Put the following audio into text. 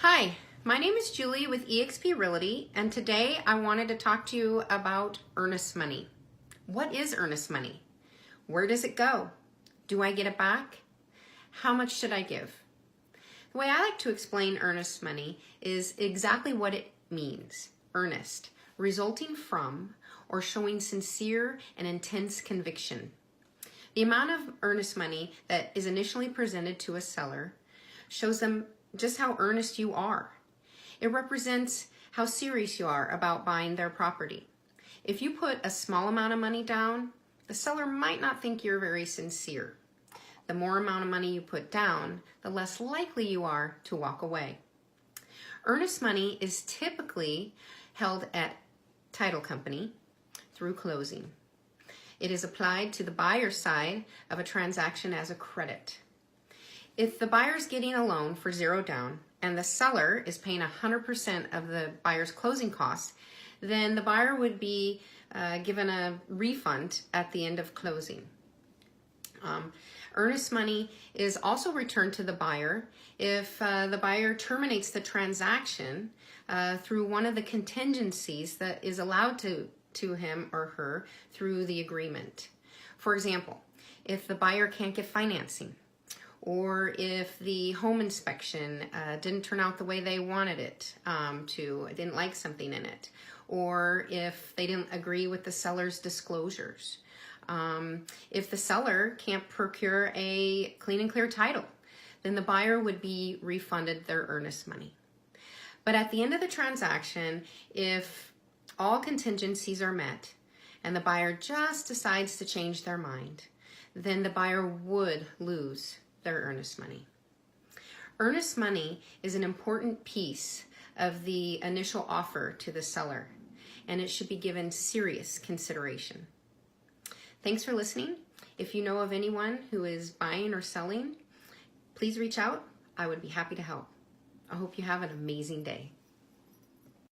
Hi, my name is Julie with eXp Realty, and today I wanted to talk to you about earnest money. What is earnest money? Where does it go? Do I get it back? How much should I give? The way I like to explain earnest money is exactly what it means. Earnest, resulting from or showing sincere and intense conviction. The amount of earnest money that is initially presented to a seller shows them just how earnest you are. It represents how serious you are about buying their property. If you put a small amount of money down, the seller might not think you're very sincere. The more amount of money you put down, the less likely you are to walk away. Earnest money is typically held at title company through closing. It is applied to the buyer side of a transaction as a credit. If the buyer is getting a loan for zero down and the seller is paying 100% of the buyer's closing costs, then the buyer would be given a refund at the end of closing. Earnest money is also returned to the buyer if the buyer terminates the transaction through one of the contingencies that is allowed to him or her through the agreement. For example, if the buyer can't get financing, or if the home inspection didn't turn out the way they wanted it to, didn't like something in it, or if they didn't agree with the seller's disclosures. If the seller can't procure a clean and clear title, then the buyer would be refunded their earnest money. But at the end of the transaction, if all contingencies are met and the buyer just decides to change their mind, then the buyer would lose their earnest money. Earnest money is an important piece of the initial offer to the seller, and it should be given serious consideration. Thanks for listening. If you know of anyone who is buying or selling, please reach out. I would be happy to help. I hope you have an amazing day.